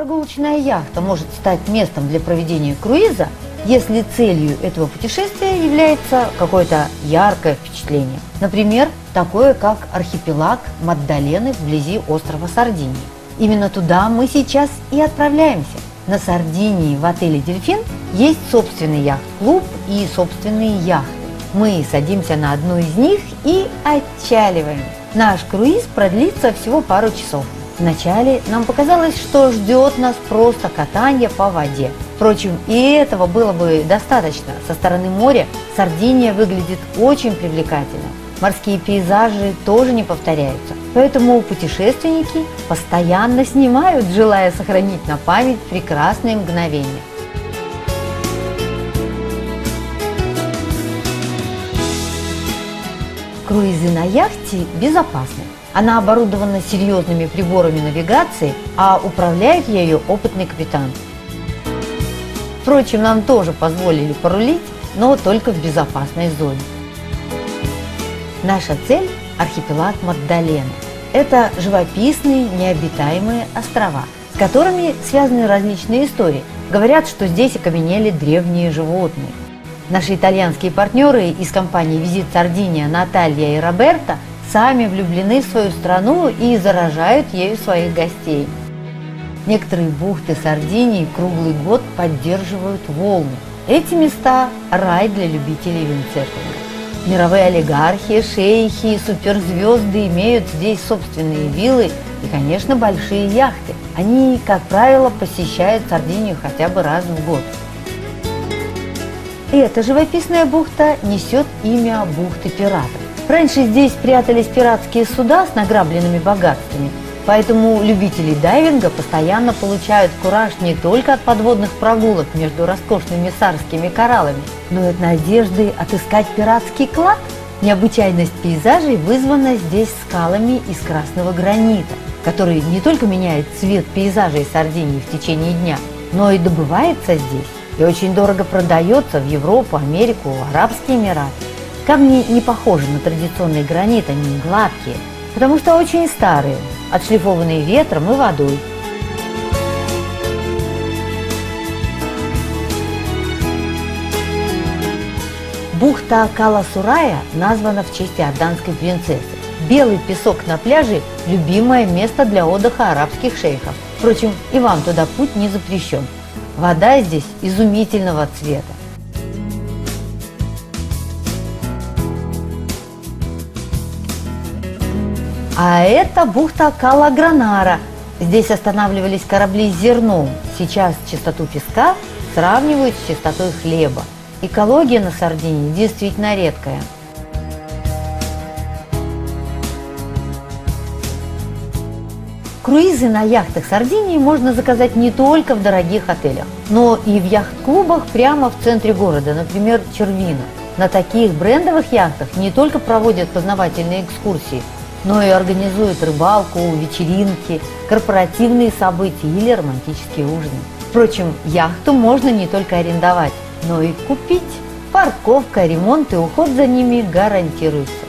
прогулочная яхта может стать местом для проведения круиза, если целью этого путешествия является какое-то яркое впечатление. Например, такое как архипелаг Маддалены вблизи острова Сардинии. Именно туда мы сейчас и отправляемся. На Сардинии в отеле «Дельфин» есть собственный яхт-клуб и собственные яхты. Мы садимся на одну из них и отчаливаем. Наш круиз продлится всего пару часов. Вначале нам показалось, что ждет нас просто катание по воде. Впрочем, и этого было бы достаточно. Со стороны моря Сардиния выглядит очень привлекательно. Морские пейзажи тоже не повторяются. Поэтому путешественники постоянно снимают, желая сохранить на память прекрасные мгновения. Круизы на яхте безопасны. Она оборудована серьезными приборами навигации, а управляет ею опытный капитан. Впрочем, нам тоже позволили порулить, но только в безопасной зоне. Наша цель – архипелаг Маддалены. Это живописные необитаемые острова, с которыми связаны различные истории. Говорят, что здесь окаменели древние животные. Наши итальянские партнеры из компании «Визит Сардиния» Наталья и Роберто сами влюблены в свою страну и заражают ею своих гостей. Некоторые бухты Сардинии круглый год поддерживают волны. Эти места – рай для любителей виндсерфинга. Мировые олигархи, шейхи и суперзвезды имеют здесь собственные виллы и, конечно, большие яхты. Они, как правило, посещают Сардинию хотя бы раз в год. Эта живописная бухта несет имя бухты пиратов. Раньше здесь прятались пиратские суда с награбленными богатствами, поэтому любители дайвинга постоянно получают кураж не только от подводных прогулок между роскошными сарскими кораллами, но и от надежды отыскать пиратский клад. Необычайность пейзажей вызвана здесь скалами из красного гранита, который не только меняет цвет пейзажей Сардинии в течение дня, но и добывается здесь и очень дорого продается в Европу, Америку, Арабские Эмираты. Камни не похожи на традиционный гранит, они гладкие, потому что очень старые, отшлифованные ветром и водой. Бухта Кала-Сурая названа в честь иорданской принцессы. Белый песок на пляже – любимое место для отдыха арабских шейхов. Впрочем, и вам туда путь не запрещен. Вода здесь изумительного цвета. А это бухта Кала-Гранара. Здесь останавливались корабли с зерном. Сейчас чистоту песка сравнивают с чистотой хлеба. Экология на Сардинии действительно редкая. Круизы на яхтах Сардинии можно заказать не только в дорогих отелях, но и в яхт-клубах прямо в центре города, например, Червино. На таких брендовых яхтах не только проводят познавательные экскурсии, но и организуют рыбалку, вечеринки, корпоративные события или романтические ужины. Впрочем, яхту можно не только арендовать, но и купить. Парковка, ремонт и уход за ними гарантируются.